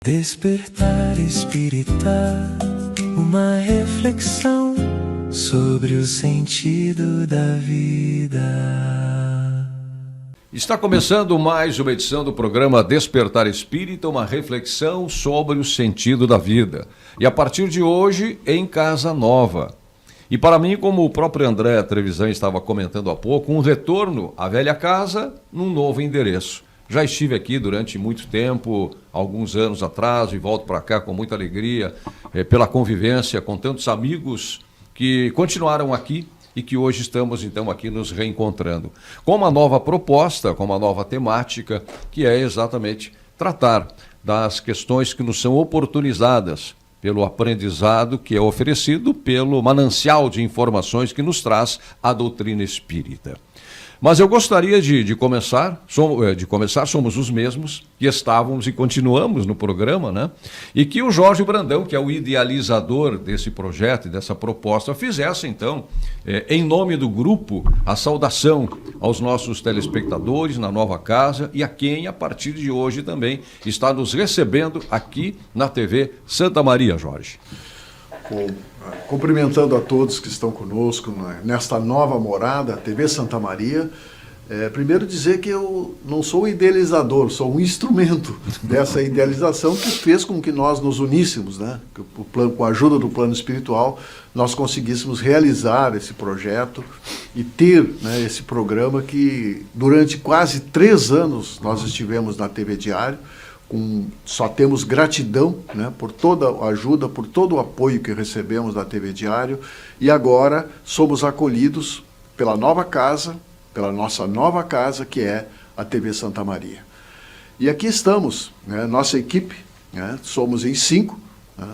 Despertar Espírita, uma reflexão sobre o sentido da vida. Está começando mais uma edição do programa Despertar Espírita, uma reflexão sobre o sentido da vida. E a partir de hoje, em Casa Nova. E para mim, como o próprio André Trevisan estava comentando há pouco, um retorno à velha casa num novo endereço. Já estive aqui durante muito tempo, alguns anos atrás, e volto para cá com muita alegria, pela convivência com tantos amigos que continuaram aqui e que hoje estamos então aqui nos reencontrando. Com uma nova proposta, com uma nova temática, que é exatamente tratar das questões que nos são oportunizadas pelo aprendizado que é oferecido pelo manancial de informações que nos traz a doutrina espírita. Mas eu gostaria de começar, somos os mesmos que estávamos e continuamos no programa, né? E que o Jorge Brandão, que é o idealizador desse projeto e dessa proposta, fizesse então, em nome do grupo, a saudação aos nossos telespectadores na nova casa e a quem, a partir de hoje, também está nos recebendo aqui na TV Santa Maria, Jorge. Cumprimentando a todos que estão conosco nesta nova morada, TV Santa Maria. Primeiro dizer que eu não sou o idealizador, sou um instrumento dessa idealização que fez com que nós nos uníssemos, né? Com a ajuda do plano espiritual, nós conseguíssemos realizar esse projeto e ter, né, esse programa que durante quase 3 anos nós estivemos na TV Diário. Só temos gratidão, né, por toda a ajuda, por todo o apoio que recebemos da TV Diário, e agora somos acolhidos pela nova casa, pela nossa nova casa, que é a TV Santa Maria. E aqui estamos, né, nossa equipe, né, somos em 5, né,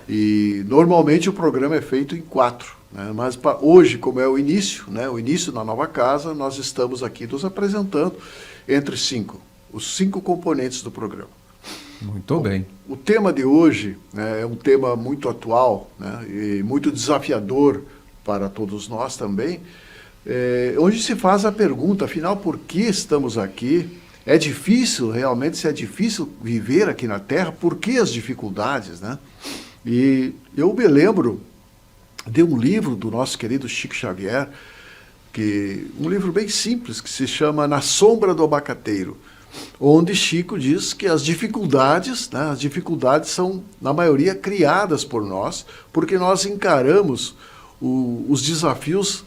e normalmente o programa é feito em 4, né, mas hoje, como é o início, né, o início da nova casa, nós estamos aqui nos apresentando entre 5, os 5 componentes do programa. Muito bem. O tema de hoje, né, é um tema muito atual, né, e muito desafiador para todos nós também, onde se faz a pergunta, afinal, por que estamos aqui? É difícil, realmente, se é difícil viver aqui na Terra, por que as dificuldades, né? E eu me lembro de um livro do nosso querido Chico Xavier, um livro bem simples, que se chama Na Sombra do Abacateiro, onde Chico diz que as dificuldades, né, as dificuldades são, na maioria, criadas por nós, porque nós encaramos os desafios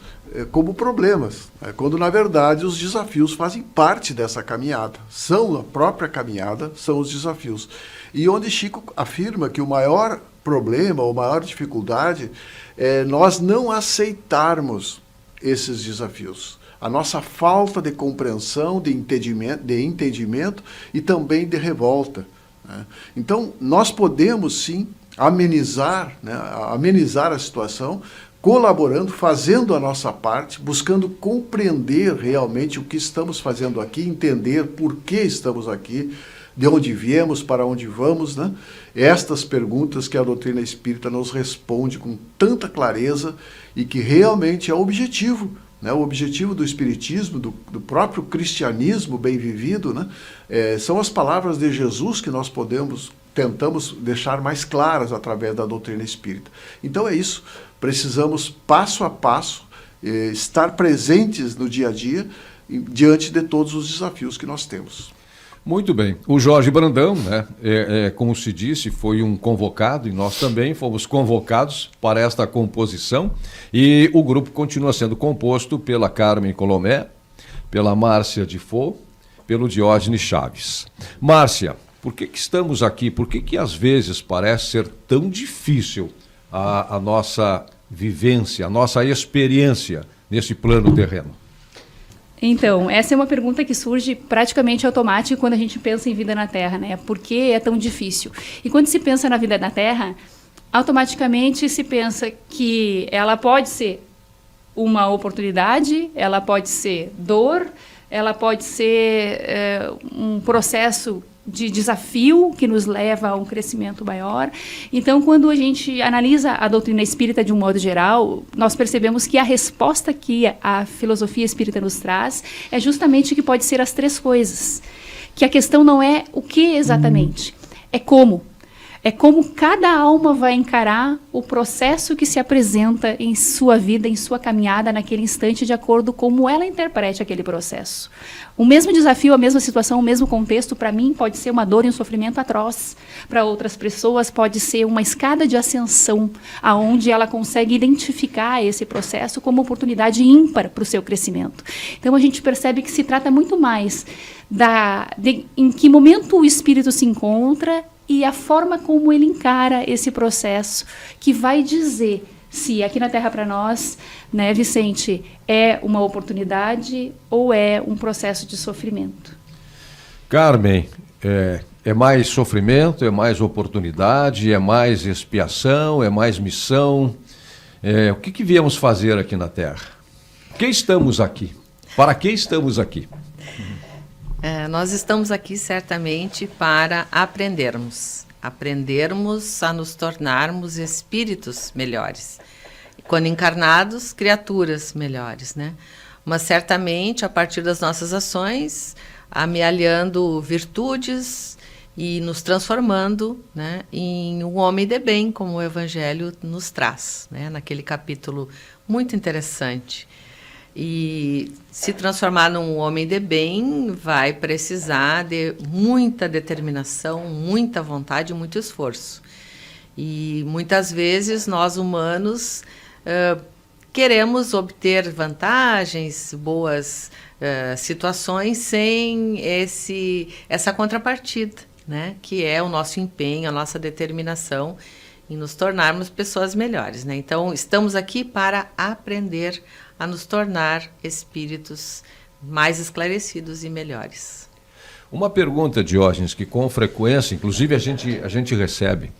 como problemas, né, quando, na verdade, os desafios fazem parte dessa caminhada. São a própria caminhada, são os desafios. E onde Chico afirma que o maior problema, ou maior dificuldade, é nós não aceitarmos esses desafios. A nossa falta de compreensão, de entendimento e também de revolta, né? Então, nós podemos, sim, amenizar, né, amenizar a situação, colaborando, fazendo a nossa parte, buscando compreender realmente o que estamos fazendo aqui, entender por que estamos aqui, de onde viemos, para onde vamos, né? Estas perguntas que a doutrina espírita nos responde com tanta clareza e que realmente é o objetivo, né? O objetivo do espiritismo, do próprio cristianismo bem vivido, né? São as palavras de Jesus que nós tentamos deixar mais claras através da doutrina espírita. Então é isso, precisamos passo a passo estar presentes no dia a dia diante de todos os desafios que nós temos. Muito bem. O Jorge Brandão, né, como se disse, foi um convocado e nós também fomos convocados para esta composição e o grupo continua sendo composto pela Carmen Colomé, pela Márcia Difo, pelo Diógenes Chaves. Márcia, por que estamos aqui? Por que às vezes parece ser tão difícil a nossa vivência, a nossa experiência nesse plano terreno? Então, essa é uma pergunta que surge praticamente automática quando a gente pensa em vida na Terra, né? Por que é tão difícil? E quando se pensa na vida na Terra, automaticamente se pensa que ela pode ser uma oportunidade, ela pode ser dor, ela pode ser um processo de desafio que nos leva a um crescimento maior. Então, quando a gente analisa a doutrina espírita de um modo geral, nós percebemos que a resposta que a filosofia espírita nos traz é justamente que pode ser as três coisas. Que a questão não é o que exatamente, é como. É como cada alma vai encarar o processo que se apresenta em sua vida, em sua caminhada naquele instante, de acordo com como ela interprete aquele processo. O mesmo desafio, a mesma situação, o mesmo contexto, para mim, pode ser uma dor e um sofrimento atroz. Para outras pessoas, pode ser uma escada de ascensão, aonde ela consegue identificar esse processo como oportunidade ímpar para o seu crescimento. Então, a gente percebe que se trata muito mais em que momento o espírito se encontra e a forma como ele encara esse processo, que vai dizer se aqui na Terra para nós, né, Vicente, é uma oportunidade ou é um processo de sofrimento. Carmen, é mais sofrimento, é mais oportunidade, é mais expiação, é mais missão? O que viemos fazer aqui na Terra? Por que estamos aqui? Para que estamos aqui? Nós estamos aqui certamente para aprendermos a nos tornarmos espíritos melhores. Quando encarnados, criaturas melhores, né? Mas certamente, a partir das nossas ações, amealhando virtudes e nos transformando, né, em um homem de bem, como o Evangelho nos traz, né, naquele capítulo muito interessante. E se transformar num homem de bem vai precisar de muita determinação, muita vontade e muito esforço. E muitas vezes nós humanos queremos obter vantagens, boas situações sem essa contrapartida, né? Que é o nosso empenho, a nossa determinação em nos tornarmos pessoas melhores, né? Então, estamos aqui para aprender a nos tornar espíritos mais esclarecidos e melhores. Uma pergunta, Diógenes, que com frequência, inclusive a gente recebe.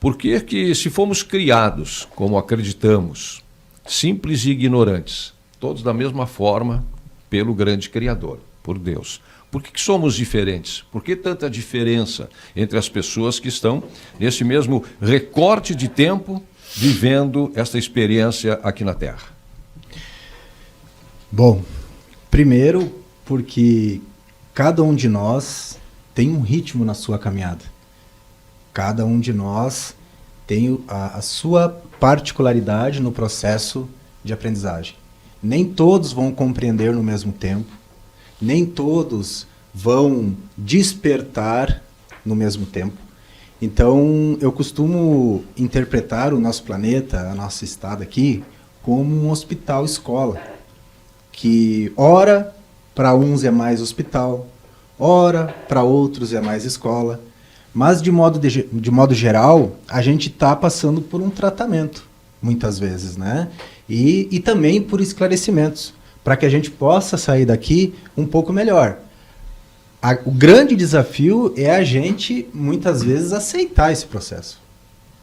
Por que se fomos criados, como acreditamos, simples e ignorantes, todos da mesma forma, pelo grande Criador, por Deus? Por que somos diferentes? Por que tanta diferença entre as pessoas que estão nesse mesmo recorte de tempo vivendo esta experiência aqui na Terra? Bom, primeiro porque cada um de nós tem um ritmo na sua caminhada. Cada um de nós tem a sua particularidade no processo de aprendizagem. Nem todos vão compreender no mesmo tempo, nem todos vão despertar no mesmo tempo. Então, eu costumo interpretar o nosso planeta, a nossa estado aqui, como um hospital-escola, que ora para uns é mais hospital, ora para outros é mais escola, mas de modo geral, a gente está passando por um tratamento, muitas vezes, né? E também por esclarecimentos, para que a gente possa sair daqui um pouco melhor. O grande desafio é a gente, muitas vezes, aceitar esse processo,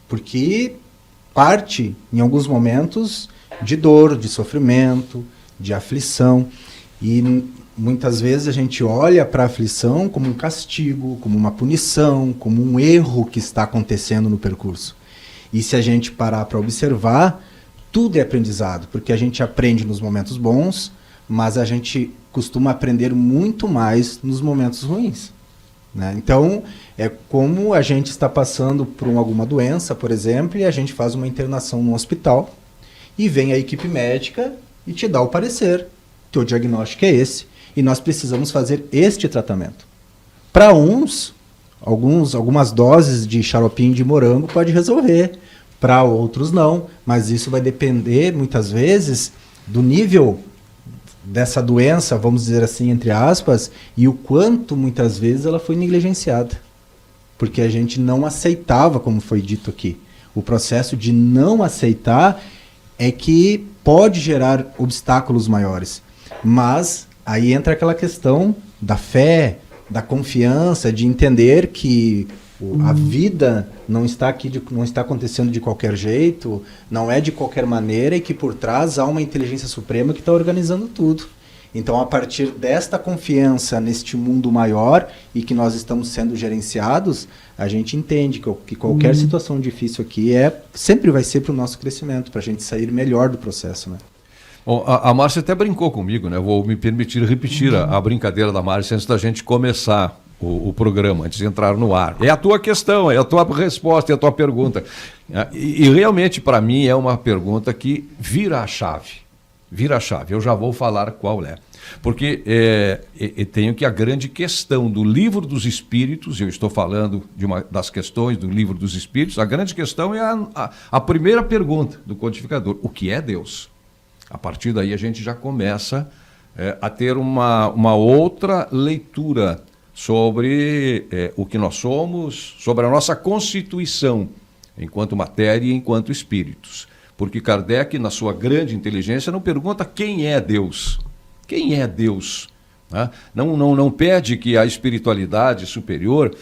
porque parte, em alguns momentos, de dor, de sofrimento, de aflição, e muitas vezes a gente olha para a aflição como um castigo, como uma punição, como um erro que está acontecendo no percurso. E se a gente parar para observar, tudo é aprendizado, porque a gente aprende nos momentos bons, mas a gente costuma aprender muito mais nos momentos ruins, né? Então, é como a gente está passando por alguma doença, por exemplo, e a gente faz uma internação no hospital, e vem a equipe médica e te dá o parecer. Teu diagnóstico é esse, e nós precisamos fazer este tratamento. Para uns, algumas doses de xaropinho de morango pode resolver, para outros não, mas isso vai depender, muitas vezes, do nível dessa doença, vamos dizer assim, entre aspas, e o quanto, muitas vezes, ela foi negligenciada. Porque a gente não aceitava, como foi dito aqui. O processo de não aceitar é que pode gerar obstáculos maiores. Mas aí entra aquela questão da fé, da confiança, de entender que a vida não está acontecendo de qualquer jeito, não é de qualquer maneira, e que por trás há uma inteligência suprema que está organizando tudo. Então, a partir desta confiança neste mundo maior e que nós estamos sendo gerenciados, a gente entende que qualquer situação difícil aqui sempre vai ser para o nosso crescimento, para a gente sair melhor do processo, né? Bom, a Márcia até brincou comigo, né? Vou me permitir repetir a brincadeira da Márcia antes da gente começar o programa, antes de entrar no ar. É a tua questão, é a tua resposta, é a tua pergunta. E realmente, para mim, é uma pergunta que vira a chave. Vira a chave. Eu já vou falar qual é. Porque tenho que a grande questão do Livro dos Espíritos, eu estou falando de uma das questões do Livro dos Espíritos, a grande questão é a primeira pergunta do codificador: o que é Deus? A partir daí a gente já começa a ter uma outra leitura sobre o que nós somos, sobre a nossa constituição enquanto matéria e enquanto espíritos. Porque Kardec, na sua grande inteligência, não pergunta quem é Deus. Quem é Deus? Né? Não pede que a espiritualidade superior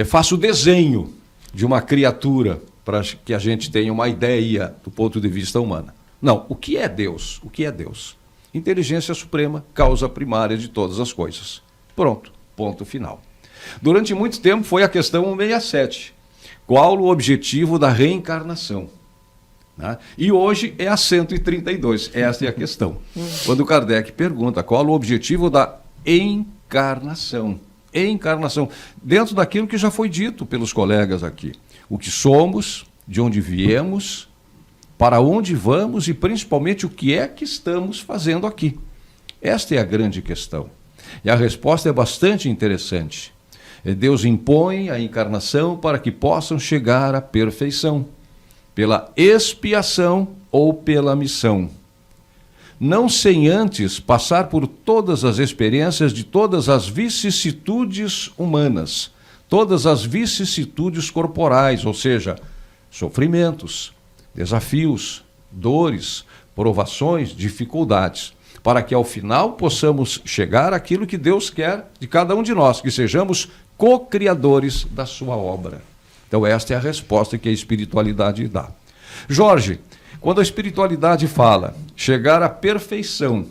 faça o desenho de uma criatura para que a gente tenha uma ideia do ponto de vista humano. Não, o que é Deus? O que é Deus? Inteligência suprema, causa primária de todas as coisas. Pronto, ponto final. Durante muito tempo foi a questão 167. Qual o objetivo da reencarnação? Né? E hoje é a 132, essa é a questão. Quando Kardec pergunta qual o objetivo da encarnação. Encarnação, dentro daquilo que já foi dito pelos colegas aqui. O que somos, de onde viemos, para onde vamos e principalmente o que é que estamos fazendo aqui. Esta é a grande questão. E a resposta é bastante interessante. Deus impõe a encarnação para que possam chegar à perfeição, pela expiação ou pela missão. Não sem antes passar por todas as experiências de todas as vicissitudes humanas, todas as vicissitudes corporais, ou seja, sofrimentos, desafios, dores, provações, dificuldades, para que ao final possamos chegar àquilo que Deus quer de cada um de nós, que sejamos co-criadores da sua obra. Então esta é a resposta que a espiritualidade dá. Jorge, quando a espiritualidade fala chegar à perfeição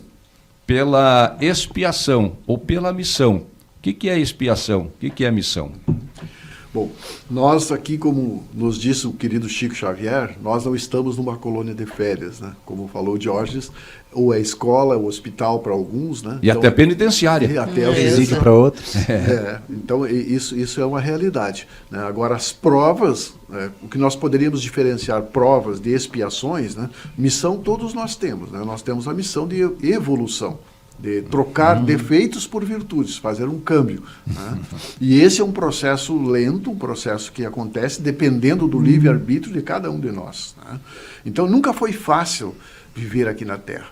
pela expiação ou pela missão, o que é expiação? O que é missão? Bom, nós aqui, como nos disse o querido Chico Xavier, nós não estamos numa colônia de férias, né? Como falou Diógenes, ou é escola, ou hospital para alguns, né? E então, até penitenciária. E até presídio para outros. Então, isso é uma realidade, né? Agora, as provas, o que nós poderíamos diferenciar provas de expiações, né? Missão todos nós temos, né? Nós temos a missão de evolução, de trocar defeitos por virtudes, fazer um câmbio, né? E esse é um processo lento, um processo que acontece dependendo do livre-arbítrio de cada um de nós, né? Então nunca foi fácil viver aqui na Terra.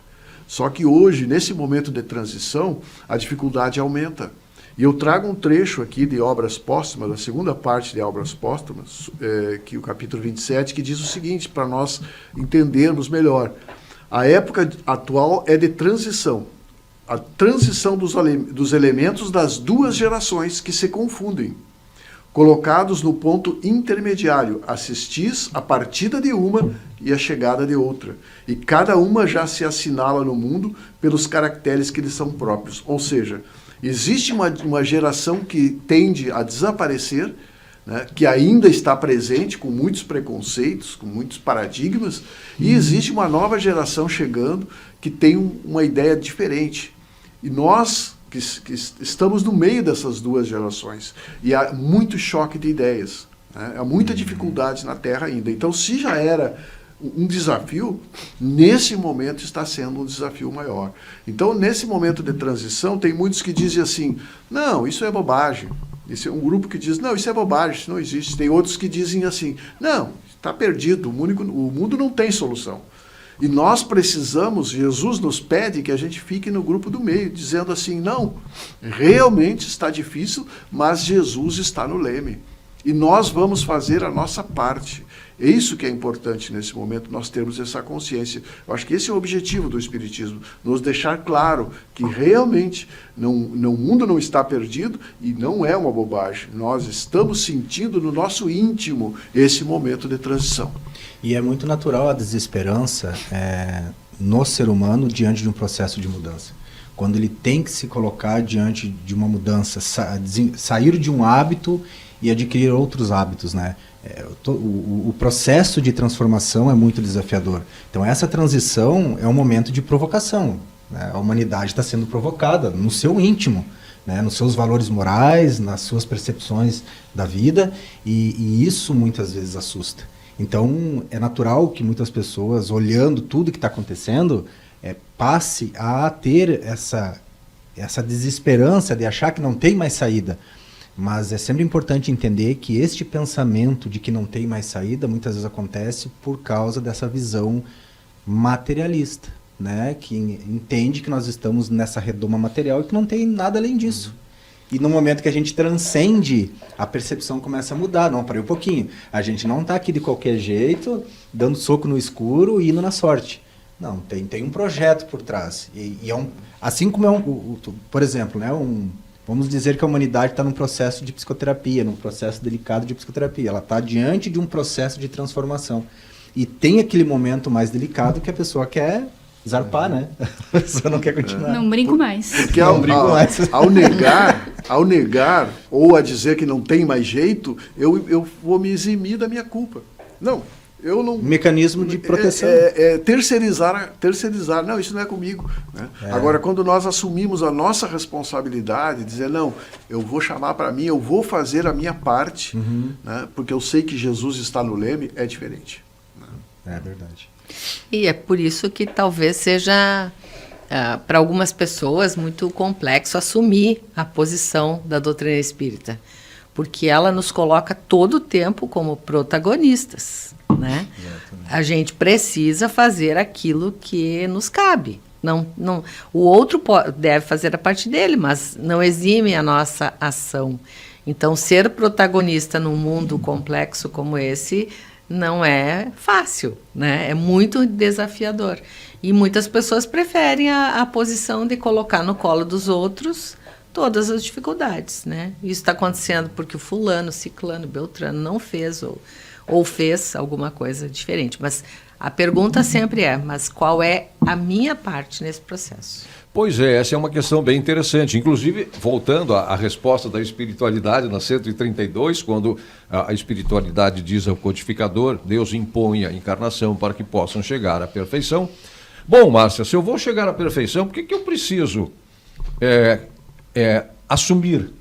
Só que hoje, nesse momento de transição, a dificuldade aumenta. E eu trago um trecho aqui de Obras Póstumas, da segunda parte de Obras Póstumas, que o capítulo 27, que diz o seguinte, para nós entendermos melhor. A época atual é de transição. A transição dos elementos das duas gerações que se confundem, colocados no ponto intermediário, assistis a partida de uma e a chegada de outra, e cada uma já se assinala no mundo pelos caracteres que lhes são próprios. Ou seja, existe uma geração que tende a desaparecer, né, que ainda está presente com muitos preconceitos, com muitos paradigmas, e existe uma nova geração chegando que tem uma ideia diferente. E nós que estamos no meio dessas duas gerações, e há muito choque de ideias, né? Há muita dificuldade na Terra ainda. Então, se já era um desafio, nesse momento está sendo um desafio maior. Então, nesse momento de transição, tem muitos que dizem assim, não, isso é bobagem. Esse é um grupo que diz, não, isso é bobagem, isso não existe. Tem outros que dizem assim, não, está perdido, o mundo não tem solução. E nós precisamos, Jesus nos pede que a gente fique no grupo do meio, dizendo assim, não, realmente está difícil, mas Jesus está no leme. E nós vamos fazer a nossa parte. É isso que é importante nesse momento, nós termos essa consciência. Eu acho que esse é o objetivo do Espiritismo, nos deixar claro que realmente o mundo não está perdido e não é uma bobagem. Nós estamos sentindo no nosso íntimo esse momento de transição. E é muito natural a desesperança no ser humano diante de um processo de mudança. Quando ele tem que se colocar diante de uma mudança, sair de um hábito e adquirir outros hábitos, né? O processo de transformação é muito desafiador. Então essa transição é um momento de provocação, né? A humanidade está sendo provocada no seu íntimo. né, nos seus valores morais, nas suas percepções da vida, e isso muitas vezes assusta. Então, é natural que muitas pessoas, olhando tudo que está acontecendo, passe a ter essa desesperança de achar que não tem mais saída. Mas é sempre importante entender que este pensamento de que não tem mais saída, muitas vezes acontece por causa dessa visão materialista, né? Que entende que nós estamos nessa redoma material e que não tem nada além disso. E no momento que a gente transcende, a percepção começa a mudar. Não, parei um pouquinho. A gente não está aqui de qualquer jeito, dando soco no escuro e indo na sorte. Não, tem um projeto por trás. E assim como por exemplo, né, vamos dizer que a humanidade está num processo de psicoterapia, num processo delicado de psicoterapia. Ela está diante de um processo de transformação. E tem aquele momento mais delicado que a pessoa quer zarpar, né? A pessoa não quer continuar. Não brinco mais. Porque ao negar ou a dizer que não tem mais jeito, eu vou me eximir da minha culpa. Não, eu não... Mecanismo de proteção. Terceirizar. Não, isso não é comigo. Né? Agora, quando nós assumimos a nossa responsabilidade, dizer, não, eu vou chamar para mim, eu vou fazer a minha parte, né? Porque eu sei que Jesus está no leme, é diferente. É verdade. E é por isso que talvez seja, para algumas pessoas, muito complexo assumir a posição da doutrina espírita, porque ela nos coloca todo o tempo como protagonistas, né? A gente precisa fazer aquilo que nos cabe. Não, o outro deve fazer a parte dele, mas não exime a nossa ação. Então, ser protagonista num mundo complexo como esse não é fácil, né? É muito desafiador. E muitas pessoas preferem a posição de colocar no colo dos outros todas as dificuldades, né? Isso está acontecendo porque o fulano, ciclano, beltrano não fez ou fez alguma coisa diferente. Mas a pergunta sempre mas qual é a minha parte nesse processo? Pois é, essa é uma questão bem interessante. Inclusive, voltando à resposta da espiritualidade na 132, quando a espiritualidade diz ao codificador, Deus impõe a encarnação para que possam chegar à perfeição. Bom, Márcia, se eu vou chegar à perfeição, por que eu preciso assumir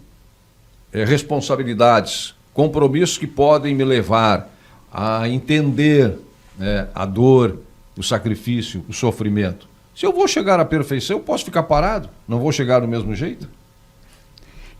responsabilidades, compromissos que podem me levar a entender a dor, o sacrifício, o sofrimento? Se eu vou chegar à perfeição, eu posso ficar parado? Não vou chegar do mesmo jeito?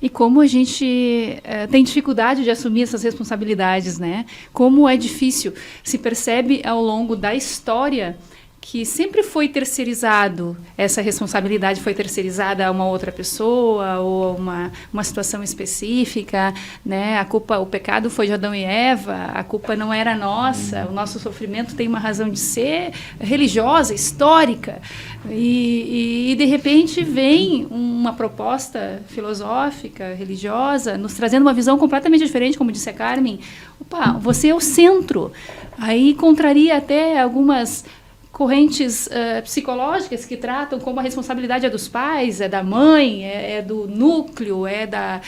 E como a gente tem dificuldade de assumir essas responsabilidades, né? Como é difícil. Se percebe ao longo da história que sempre foi terceirizado, essa responsabilidade foi terceirizada a uma outra pessoa ou a uma situação específica, né? A culpa, o pecado foi de Adão e Eva, a culpa não era nossa, o nosso sofrimento tem uma razão de ser religiosa, histórica, e de repente vem uma proposta filosófica, religiosa, nos trazendo uma visão completamente diferente, como disse a Carmen. Opa, você é o centro. Aí contraria até algumas correntes psicológicas que tratam como a responsabilidade é dos pais, é da mãe, é do núcleo, é da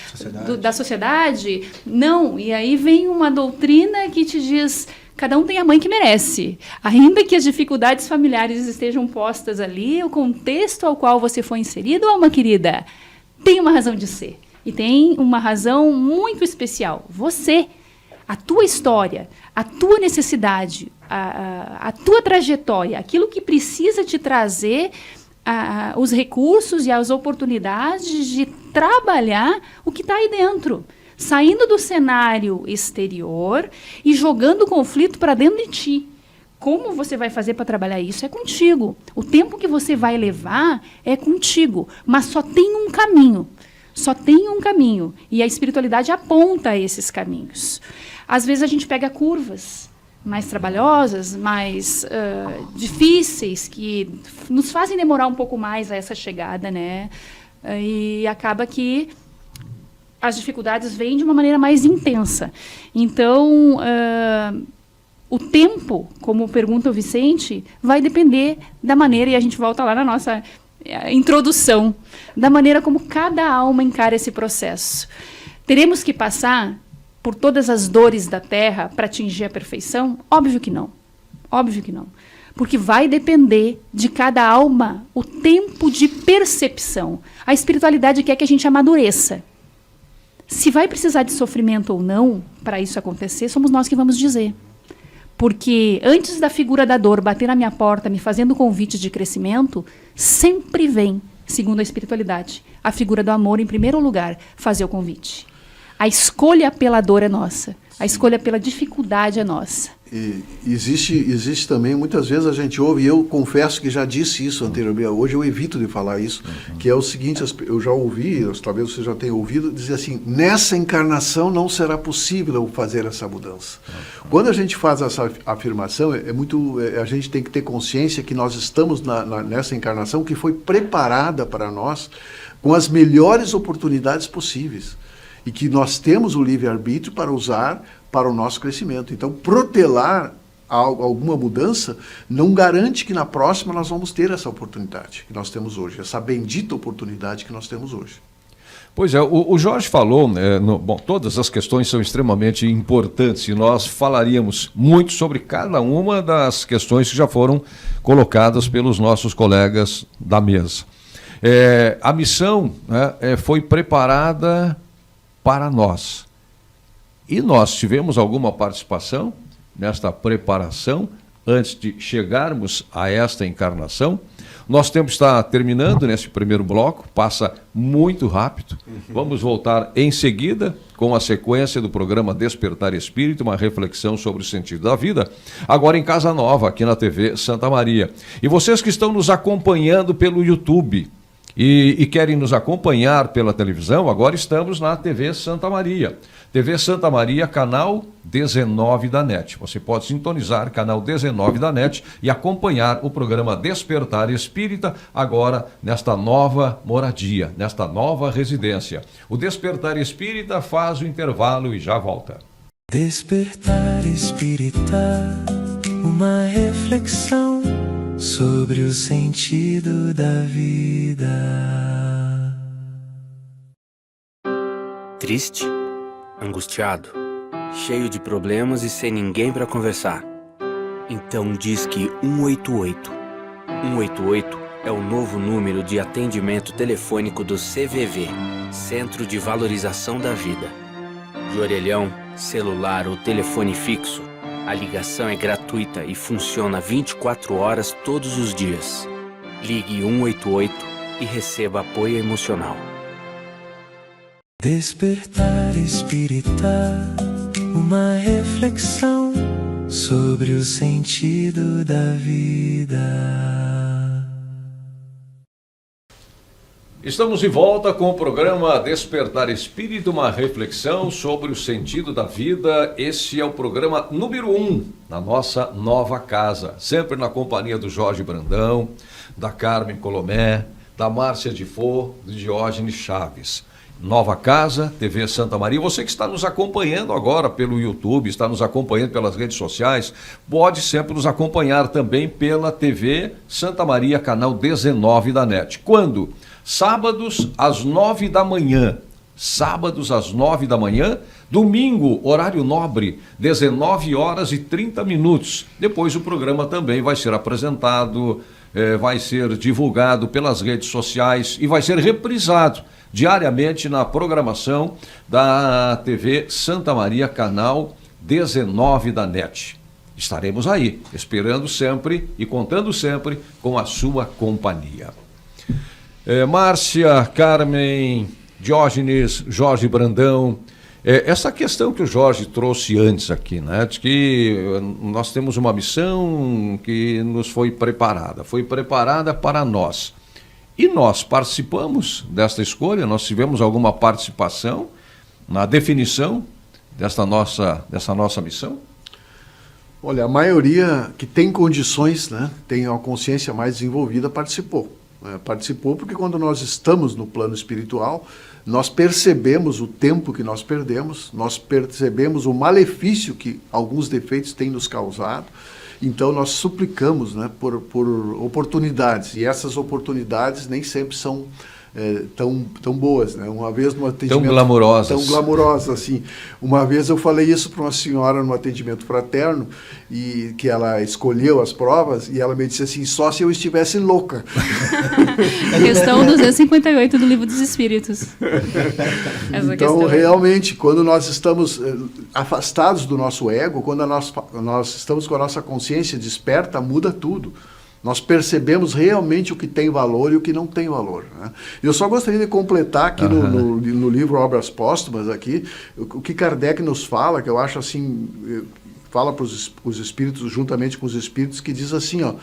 sociedade. Não, e aí vem uma doutrina que te diz, cada um tem a mãe que merece. Ainda que as dificuldades familiares estejam postas ali, o contexto ao qual você foi inserido, alma querida, tem uma razão de ser. E tem uma razão muito especial. Você, a tua história, a tua necessidade, a tua trajetória, aquilo que precisa te trazer os recursos e as oportunidades de trabalhar o que está aí dentro, saindo do cenário exterior e jogando o conflito para dentro de ti. Como você vai fazer para trabalhar isso? É contigo. O tempo que você vai levar é contigo, mas só tem um caminho. Só tem um caminho. E a espiritualidade aponta esses caminhos. Às vezes a gente pega curvas mais trabalhosas, mais difíceis, que nos fazem demorar um pouco mais a essa chegada, né? E acaba que as dificuldades vêm de uma maneira mais intensa. Então, o tempo, como pergunta o Vicente, vai depender da maneira, e a gente volta lá na nossa introdução, da maneira como cada alma encara esse processo. Teremos que passar por todas as dores da Terra para atingir a perfeição? Óbvio que não. Óbvio que não. porque vai depender de cada alma o tempo de percepção. A espiritualidade quer que a gente amadureça. Se vai precisar de sofrimento ou não para isso acontecer, somos nós que vamos dizer. Porque antes da figura da dor bater na minha porta, me fazendo convites de crescimento, sempre vem, segundo a espiritualidade, a figura do amor em primeiro lugar, fazer o convite. A escolha pela dor é nossa. A escolha pela dificuldade é nossa. E existe também, muitas vezes a gente ouve, e eu confesso que já disse isso anteriormente, hoje eu evito de falar isso, que é o seguinte, eu já ouvi, talvez você já tenha ouvido, dizer assim, nessa encarnação não será possível eu fazer essa mudança. Quando a gente faz essa afirmação, a gente tem que ter consciência que nós estamos nessa encarnação que foi preparada para nós com as melhores oportunidades possíveis. E que nós temos o livre-arbítrio para usar para o nosso crescimento. Então, protelar alguma mudança não garante que na próxima nós vamos ter essa oportunidade que nós temos hoje, essa bendita oportunidade que nós temos hoje. Pois é, o Jorge falou, bom, todas as questões são extremamente importantes e nós falaríamos muito sobre cada uma das questões que já foram colocadas pelos nossos colegas da mesa. A missão foi preparada para nós. E nós tivemos alguma participação nesta preparação antes de chegarmos a esta encarnação. Nosso tempo está terminando nesse primeiro bloco, passa muito rápido. Vamos voltar em seguida com a sequência do programa Despertar Espírito, uma reflexão sobre o sentido da vida, agora em Casa Nova, aqui na TV Santa Maria. E vocês que estão nos acompanhando pelo YouTube, e querem nos acompanhar pela televisão, agora estamos na TV Santa Maria. TV Santa Maria, canal 19 da NET. Você pode sintonizar canal 19 da NET e acompanhar o programa Despertar Espírita agora nesta nova moradia, nesta nova residência. O Despertar Espírita faz o intervalo e já volta. Despertar Espírita, uma reflexão sobre o sentido da vida. Triste, angustiado, cheio de problemas e sem ninguém para conversar. Então diz que 188. 188 é o novo número de atendimento telefônico do CVV, Centro de Valorização da Vida. De orelhão, celular ou telefone fixo, a ligação é gratuita e funciona 24 horas todos os dias. Ligue 188 e receba apoio emocional. Despertar Espírita, uma reflexão sobre o sentido da vida. Estamos de volta com o programa Despertar Espírito, uma reflexão sobre o sentido da vida. Esse é o programa número 1 na nossa nova casa, sempre na companhia do Jorge Brandão, da Carmen Colomé, da Márcia Difô, do Diógenes Chaves. Nova Casa, TV Santa Maria. Você que está nos acompanhando agora pelo YouTube, está nos acompanhando pelas redes sociais, pode sempre nos acompanhar também pela TV Santa Maria, canal 19 da NET. Quando? Sábados às 9 da manhã. Sábados às 9 da manhã. Domingo, horário nobre, 19 horas e 30 minutos. Depois o programa também vai ser apresentado, vai ser divulgado pelas redes sociais e vai ser reprisado diariamente na programação da TV Santa Maria, canal 19 da NET. Estaremos aí, esperando sempre e contando sempre com a sua companhia. Márcia, Carmen, Diógenes, Jorge Brandão, essa questão que o Jorge trouxe antes aqui, né, de que nós temos uma missão que nos foi preparada para nós. E nós participamos desta escolha, nós tivemos alguma participação na definição dessa nossa missão? Olha, a maioria que tem condições, né, tem uma consciência mais desenvolvida, participou. Participou porque quando nós estamos no plano espiritual, nós percebemos o tempo que nós perdemos, nós percebemos o malefício que alguns defeitos têm nos causado, então nós suplicamos, né, por oportunidades, e essas oportunidades nem sempre são tão boas, né? Uma vez no atendimento... Tão glamourosas. Tão glamourosas, assim. Uma vez eu falei isso para uma senhora no atendimento fraterno, e que ela escolheu as provas, e ela me disse assim, só se eu estivesse louca. Questão 258 do Livro dos Espíritos. Essa Então, questão. realmente, quando nós estamos afastados do nosso ego, quando nós estamos com a nossa consciência desperta, muda tudo. Nós percebemos realmente o que tem valor e o que não tem valor, né? Eu só gostaria de completar aqui no livro Obras Póstumas, aqui, o que Kardec nos fala, que eu acho assim, fala para os espíritos, juntamente com os espíritos, que diz assim, ó,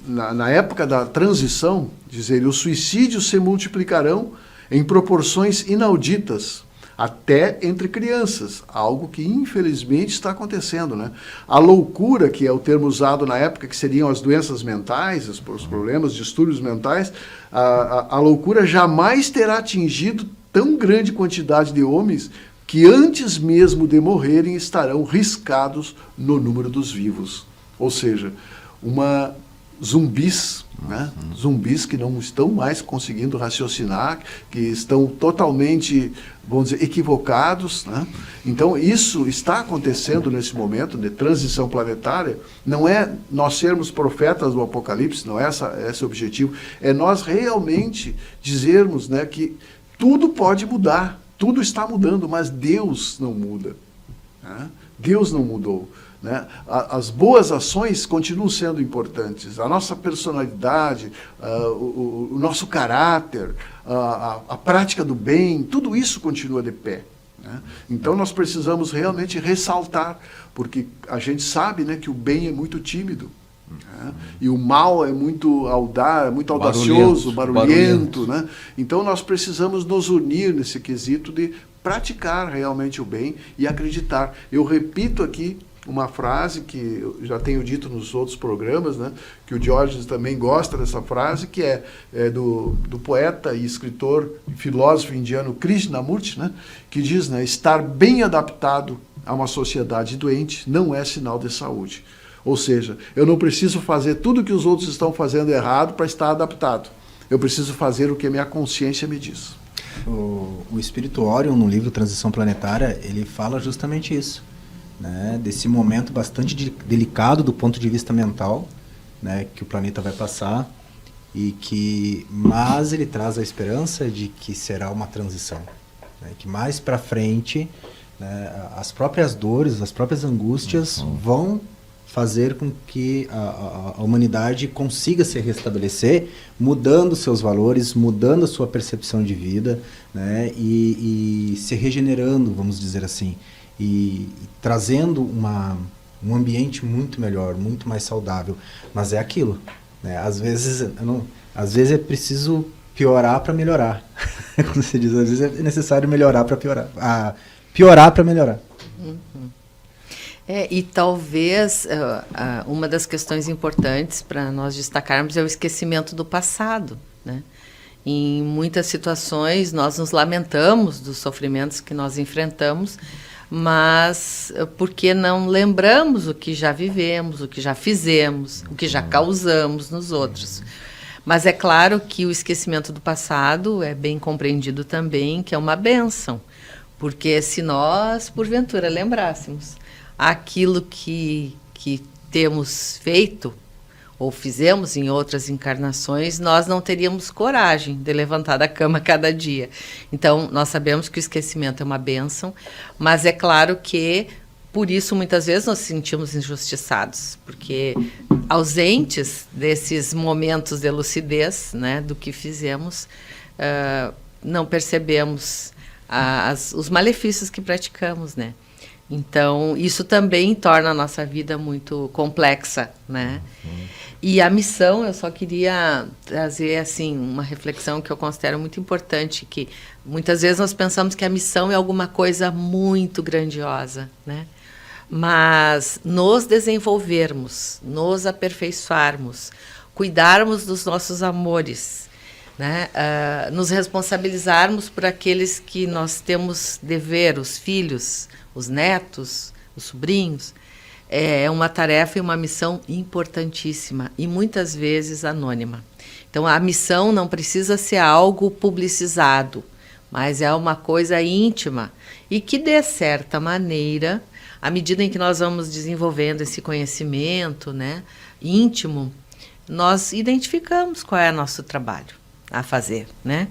na época da transição, diz ele, os suicídios se multiplicarão em proporções inauditas, até entre crianças, algo que infelizmente está acontecendo, né? A loucura, que é o termo usado na época, que seriam as doenças mentais, os problemas, distúrbios mentais, a loucura jamais terá atingido tão grande quantidade de homens que antes mesmo de morrerem estarão riscados no número dos vivos. Ou seja, zumbis, né? Zumbis que não estão mais conseguindo raciocinar, que estão totalmente, vamos dizer, equivocados, né? Então, isso está acontecendo nesse momento de transição planetária. Não é nós sermos profetas do Apocalipse, não é esse o objetivo. É nós realmente dizermos, né, que tudo pode mudar, tudo está mudando, mas Deus não muda, né? Deus não mudou, né? As boas ações continuam sendo importantes, a nossa personalidade, o nosso caráter, a prática do bem, tudo isso continua de pé, né? Então nós precisamos realmente ressaltar, porque a gente sabe, né, que o bem é muito tímido, né? E o mal é muito audaz, muito audacioso, barulhento, né? Então nós precisamos nos unir nesse quesito de praticar realmente o bem e acreditar. Eu repito aqui uma frase que eu já tenho dito nos outros programas, né, que o Diógenes também gosta dessa frase, que é do poeta e escritor e filósofo indiano Krishnamurti, né, que diz, né, estar bem adaptado a uma sociedade doente não é sinal de saúde. Ou seja, eu não preciso fazer tudo que os outros estão fazendo errado para estar adaptado. Eu preciso fazer o que a minha consciência me diz. O Espírito Orion, no livro Transição Planetária, ele fala justamente isso, né, desse momento bastante delicado do ponto de vista mental, né, que o planeta vai passar, mas ele traz a esperança de que será uma transição, né, que mais para frente, né, as próprias dores, as próprias angústias vão fazer com que a humanidade consiga se restabelecer, mudando seus valores, mudando a sua percepção de vida, né, e se regenerando, vamos dizer assim, e trazendo um ambiente muito melhor, muito mais saudável. Mas é aquilo, né? Às vezes é preciso piorar para melhorar. Como se diz, às vezes é necessário melhorar para piorar. Piorar para melhorar. Uhum. E talvez uma das questões importantes para nós destacarmos é o esquecimento do passado, né? Em muitas situações nós nos lamentamos dos sofrimentos que nós enfrentamos, mas porque não lembramos o que já vivemos, o que já fizemos, o que já causamos nos outros. Mas é claro que o esquecimento do passado é bem compreendido também, que é uma bênção, porque se nós, porventura, lembrássemos aquilo que temos feito ou fizemos em outras encarnações, nós não teríamos coragem de levantar da cama cada dia. Então, nós sabemos que o esquecimento é uma bênção, mas é claro que, por isso, muitas vezes nós nos sentimos injustiçados, porque ausentes desses momentos de lucidez, né, do que fizemos, não percebemos os malefícios que praticamos, né? Então, isso também torna a nossa vida muito complexa, né? E a missão, eu só queria trazer assim uma reflexão que eu considero muito importante, que muitas vezes nós pensamos que a missão é alguma coisa muito grandiosa, né? Mas nos desenvolvermos, nos aperfeiçoarmos, cuidarmos dos nossos amores, né? Nos responsabilizarmos por aqueles que nós temos dever, os filhos, os netos, os sobrinhos, é uma tarefa e uma missão importantíssima e muitas vezes anônima. Então, a missão não precisa ser algo publicizado, mas é uma coisa íntima e que, de certa maneira, à medida em que nós vamos desenvolvendo esse conhecimento, né, íntimo, nós identificamos qual é o nosso trabalho a fazer, né,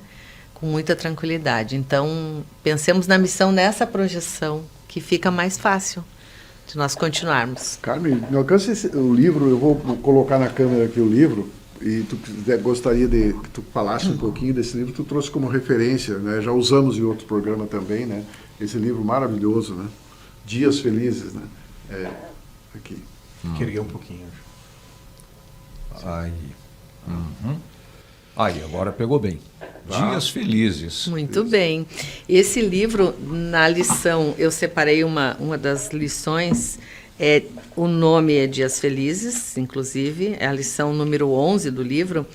com muita tranquilidade. Então, pensemos na missão nessa projeção, que fica mais fácil de nós continuarmos. Carmen, me alcança o livro, eu vou colocar na câmera aqui o livro, e tu gostaria de que tu falasse um pouquinho desse livro, tu trouxe como referência, né? Já usamos em outro programa também, né? Esse livro maravilhoso, né? Dias Felizes, né? Aqui. Queria um pouquinho. Aí. Aí, agora pegou bem. Dias Felizes. Muito bem. Esse livro, na lição, eu separei uma das lições, o nome é Dias Felizes, inclusive, é a lição número 11 do livro,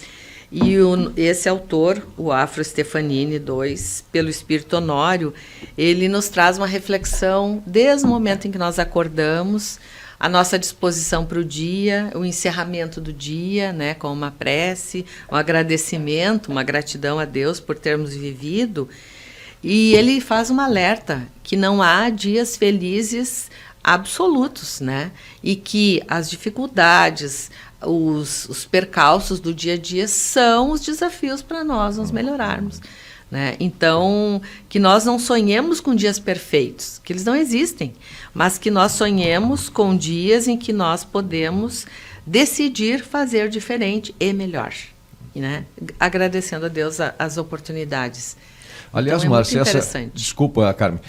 e esse autor, o Afro Stefanini II, pelo Espírito Honório, ele nos traz uma reflexão desde o momento em que nós acordamos, a nossa disposição para o dia, o encerramento do dia, né, com uma prece, um agradecimento, uma gratidão a Deus por termos vivido. E ele faz um alerta que não há dias felizes absolutos, né? E que as dificuldades, os percalços do dia a dia são os desafios para nós nos melhorarmos, né? Então, que nós não sonhemos com dias perfeitos, que eles não existem, mas que nós sonhemos com dias em que nós podemos decidir fazer diferente e melhor, né? Agradecendo a Deus as oportunidades. Aliás, então, Márcia, desculpa, Carmen,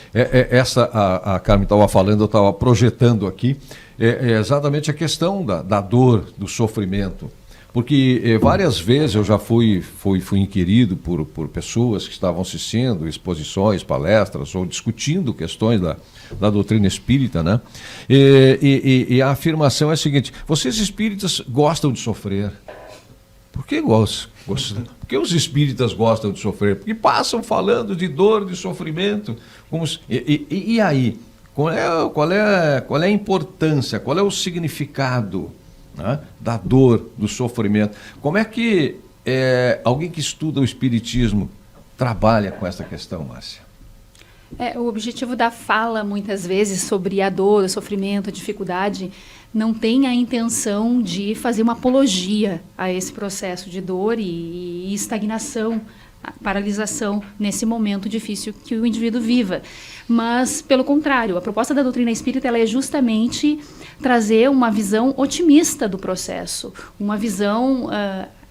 a Carmen estava falando, eu estava projetando aqui, é exatamente a questão da dor, do sofrimento. Porque várias vezes eu já fui inquirido por pessoas que estavam assistindo exposições, palestras ou discutindo questões da doutrina espírita, né? E a afirmação é a seguinte: vocês espíritas gostam de sofrer. Por que gostam? Por que os espíritas gostam de sofrer? Porque passam falando de dor, de sofrimento. E aí? Qual é a importância, qual é o significado, né, da dor, do sofrimento? Como é que alguém que estuda o espiritismo trabalha com essa questão, Márcia? O objetivo da fala, muitas vezes, sobre a dor, o sofrimento, a dificuldade, não tem a intenção de fazer uma apologia a esse processo de dor e estagnação, paralisação nesse momento difícil que o indivíduo viva. Mas, pelo contrário, a proposta da doutrina espírita ela é justamente trazer uma visão otimista do processo, uma visão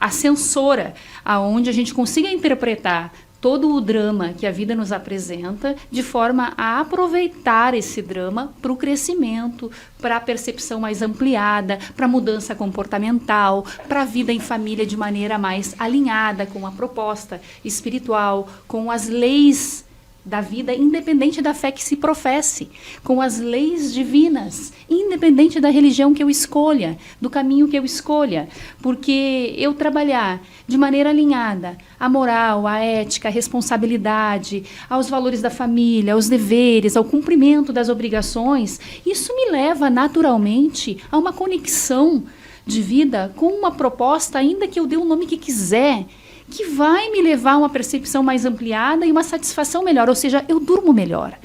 ascensora, aonde a gente consiga interpretar todo o drama que a vida nos apresenta, de forma a aproveitar esse drama para o crescimento, para a percepção mais ampliada, para a mudança comportamental, para a vida em família de maneira mais alinhada com a proposta espiritual, com as leis da vida, independente da fé que se professe, com as leis divinas, independente da religião que eu escolha, do caminho que eu escolha, porque eu trabalhar de maneira alinhada à moral, à ética, à responsabilidade, aos valores da família, aos deveres, ao cumprimento das obrigações, isso me leva naturalmente a uma conexão de vida com uma proposta, ainda que eu dê o nome que quiser, que vai me levar a uma percepção mais ampliada e uma satisfação melhor, ou seja, eu durmo melhor.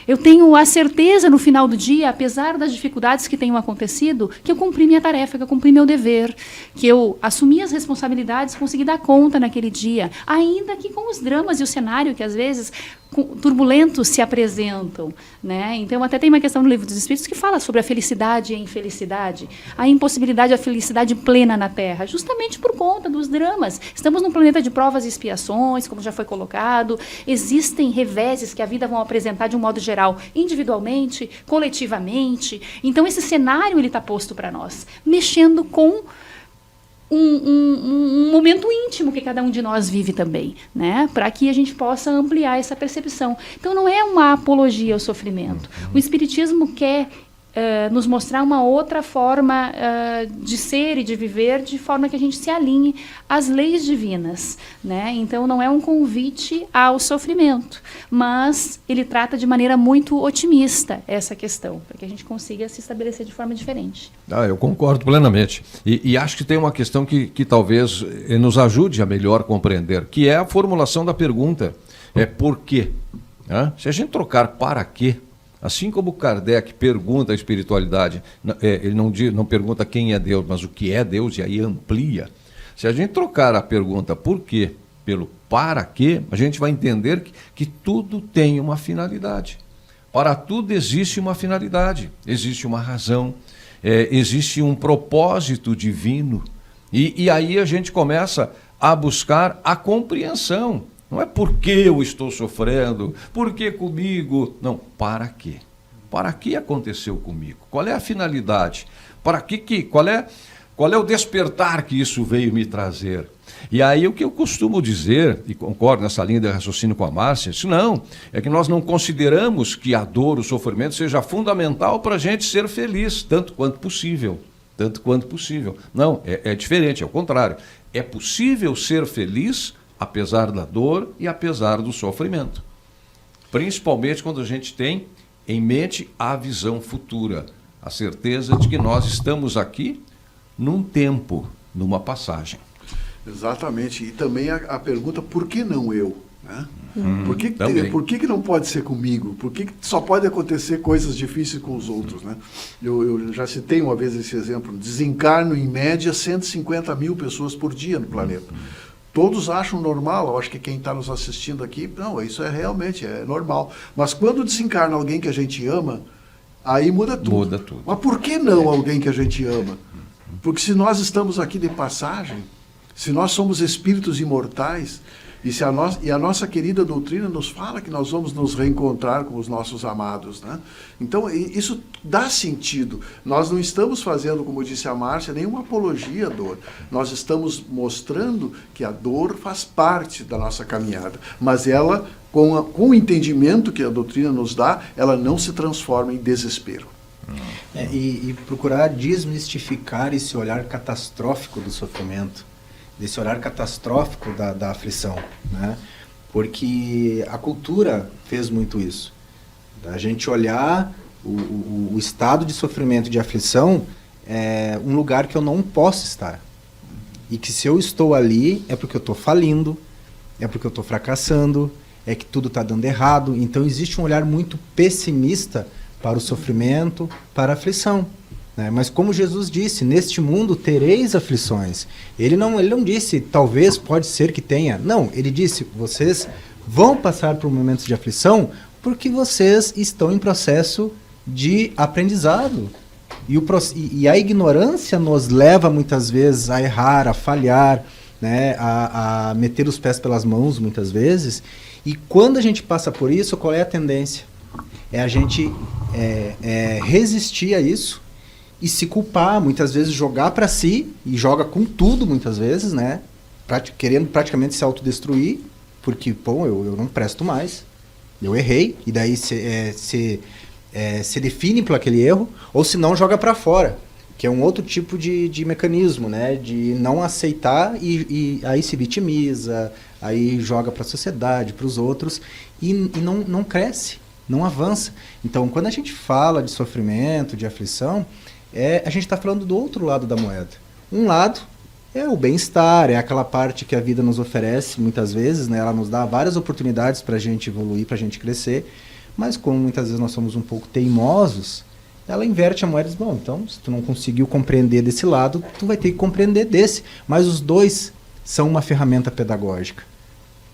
Eu tenho a certeza no final do dia, apesar das dificuldades que tenham acontecido, que eu cumpri minha tarefa, que eu cumpri meu dever, que eu assumi as responsabilidades, consegui dar conta naquele dia, ainda que com os dramas e o cenário que às vezes turbulentos se apresentam, né? Então até tem uma questão no Livro dos Espíritos que fala sobre a felicidade e a infelicidade, a impossibilidade da felicidade plena na Terra, justamente por conta dos dramas. Estamos num planeta de provas e expiações, como já foi colocado, existem reveses que a vida vão apresentar de um modo geral, individualmente, coletivamente. Então esse cenário ele está posto para nós, mexendo com um momento íntimo que cada um de nós vive também, né? Para que a gente possa ampliar essa percepção. Então não é uma apologia ao sofrimento. O Espiritismo quer nos mostrar uma outra forma de ser e de viver, de forma que a gente se alinhe às leis divinas, né? Então não é um convite ao sofrimento, mas ele trata de maneira muito otimista essa questão, para que a gente consiga se estabelecer de forma diferente. Eu concordo plenamente. E acho que tem uma questão que talvez nos ajude a melhor compreender, que é a formulação da pergunta. É por quê? Se a gente trocar para quê, assim como Kardec pergunta a espiritualidade, ele não pergunta quem é Deus, mas o que é Deus, e aí amplia. Se a gente trocar a pergunta por quê pelo para quê, a gente vai entender que tudo tem uma finalidade. Para tudo existe uma finalidade, existe uma razão, existe um propósito divino. E aí a gente começa a buscar a compreensão. Não é porque eu estou sofrendo, por que comigo? Não, para quê? Para que aconteceu comigo? Qual é a finalidade? Qual é o despertar que isso veio me trazer? E aí o que eu costumo dizer, e concordo nessa linha de raciocínio com a Márcia, é que nós não consideramos que a dor, o sofrimento seja fundamental para a gente ser feliz, tanto quanto possível. Não, é diferente, é o contrário. É possível ser feliz apesar da dor e apesar do sofrimento. Principalmente quando a gente tem em mente a visão futura, a certeza de que nós estamos aqui num tempo, numa passagem. Exatamente. E também a pergunta, por que não eu? Né? Por que não pode ser comigo? Por que só pode acontecer coisas difíceis com os outros? Né? Eu já citei uma vez esse exemplo. Desencarnam, em média, 150 mil pessoas por dia no planeta. Todos acham normal, eu acho que quem está nos assistindo aqui, não, isso realmente é normal. Mas quando desencarna alguém que a gente ama, aí muda tudo. Muda tudo. Mas por que não alguém que a gente ama? Porque se nós estamos aqui de passagem, se nós somos espíritos imortais, e a nossa querida doutrina nos fala que nós vamos nos reencontrar com os nossos amados, né? Então, isso dá sentido. Nós não estamos fazendo, como disse a Márcia, nenhuma apologia à dor. Nós estamos mostrando que a dor faz parte da nossa caminhada. Mas ela, com o entendimento que a doutrina nos dá, ela não se transforma em desespero. E procurar desmistificar esse olhar catastrófico do sofrimento, desse olhar catastrófico da aflição, né? Porque a cultura fez muito isso. A gente olhar o estado de sofrimento e de aflição é um lugar que eu não posso estar. E que se eu estou ali é porque eu estou falindo, é porque eu estou fracassando, é que tudo está dando errado. Então existe um olhar muito pessimista para o sofrimento, para a aflição. Mas como Jesus disse, neste mundo tereis aflições. Ele não disse, talvez, pode ser que tenha. Não, ele disse, vocês vão passar por momentos de aflição porque vocês estão em processo de aprendizado. E a ignorância nos leva muitas vezes a errar, a falhar, né, a meter os pés pelas mãos muitas vezes. E quando a gente passa por isso, qual é a tendência? É a gente resistir a isso e se culpar, muitas vezes jogar para si, e joga com tudo muitas vezes, né? Querendo praticamente se autodestruir, porque, eu não presto mais, eu errei, e daí se define por aquele erro, ou se não joga para fora, que é um outro tipo de mecanismo, né? De não aceitar e aí se vitimiza, aí joga para a sociedade, para os outros, e não cresce, não avança. Então, quando a gente fala de sofrimento, de aflição, a gente está falando do outro lado da moeda. Um lado é o bem-estar, é aquela parte que a vida nos oferece muitas vezes, né? Ela nos dá várias oportunidades para a gente evoluir, para a gente crescer, mas como muitas vezes nós somos um pouco teimosos, ela inverte a moeda e diz, bom, então se tu não conseguiu compreender desse lado, tu vai ter que compreender desse. Mas os dois são uma ferramenta pedagógica.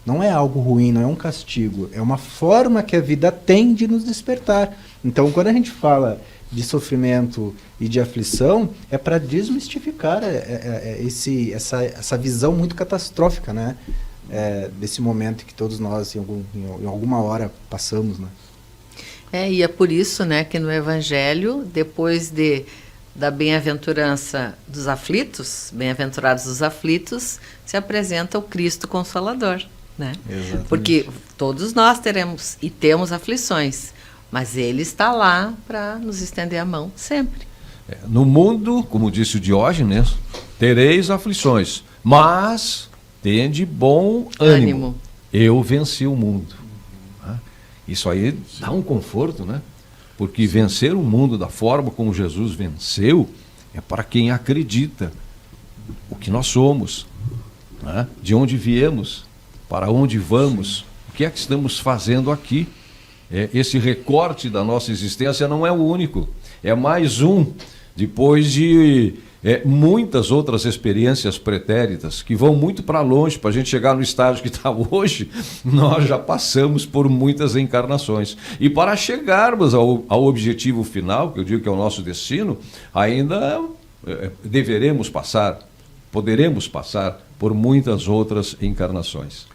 Não é algo ruim, não é um castigo, é uma forma que a vida tem de nos despertar. Então, quando a gente fala de sofrimento e de aflição, é para desmistificar essa visão muito catastrófica, né? Desse momento que todos nós, em alguma hora, passamos, né? E é por isso, né, que no Evangelho, depois da bem-aventurança dos aflitos, bem-aventurados dos aflitos, se apresenta o Cristo Consolador, né? Exatamente. Porque todos nós teremos e temos aflições, Mas Ele está lá para nos estender a mão sempre. No mundo, como disse o Diógenes, tereis aflições, mas tende bom ânimo. Eu venci o mundo. Isso aí dá um conforto, né? Porque vencer o mundo da forma como Jesus venceu é para quem acredita o que nós somos, né? De onde viemos, para onde vamos, o que é que estamos fazendo aqui. Esse recorte da nossa existência não é o único, é mais um, depois de muitas outras experiências pretéritas que vão muito para longe. Para a gente chegar no estágio que está hoje, nós já passamos por muitas encarnações. E para chegarmos ao objetivo final, que eu digo que é o nosso destino, ainda poderemos passar por muitas outras encarnações.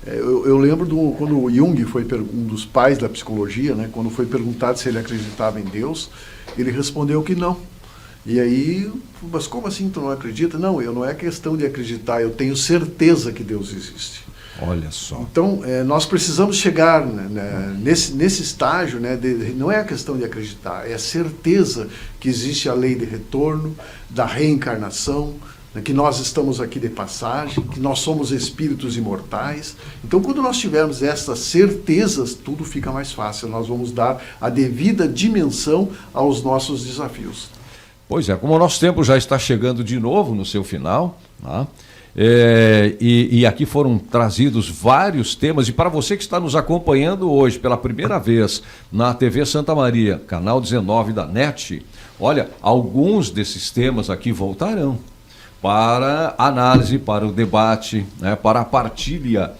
Eu lembro quando o Jung foi um dos pais da psicologia, né, quando foi perguntado se ele acreditava em Deus, ele respondeu que não. E aí, mas como assim tu não acredita? Não, não é questão de acreditar, eu tenho certeza que Deus existe. Olha só. Então, nós precisamos chegar, né, nesse estágio, né, não é a questão de acreditar, é a certeza que existe a lei de retorno, da reencarnação, né, que nós estamos aqui de passagem, que nós somos espíritos imortais. Então, quando nós tivermos essas certezas, tudo fica mais fácil. Nós vamos dar a devida dimensão aos nossos desafios. Pois é, como o nosso tempo já está chegando de novo no seu final, né? E aqui foram trazidos vários temas, e para você que está nos acompanhando hoje pela primeira vez na TV Santa Maria, canal 19 da NET, olha, alguns desses temas aqui voltarão para análise, para o debate, né, para a partilha,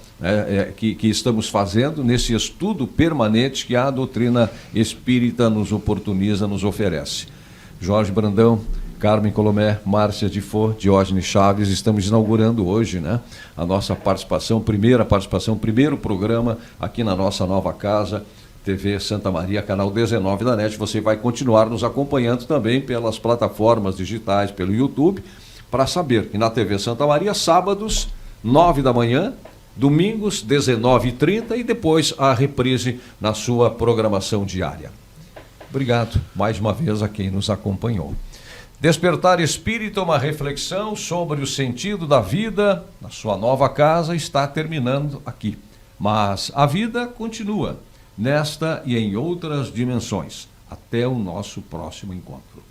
que estamos fazendo nesse estudo permanente que a doutrina espírita nos oportuniza, nos oferece. Jorge Brandão, Carmen Colomé, Márcia Difo, Diógenes Chaves, estamos inaugurando hoje, né, a nossa primeiro programa aqui na nossa nova casa, TV Santa Maria, canal 19 da NET. Você vai continuar nos acompanhando também pelas plataformas digitais, pelo YouTube, para saber que na TV Santa Maria, sábados, 9 da manhã, domingos, 19h30 e depois a reprise na sua programação diária. Obrigado mais uma vez a quem nos acompanhou. Despertar Espírita, uma reflexão sobre o sentido da vida na sua nova casa, está terminando aqui. Mas a vida continua nesta e em outras dimensões. Até o nosso próximo encontro.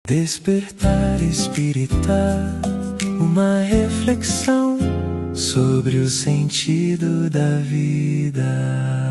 Despertar Espírita, uma reflexão sobre o sentido da vida.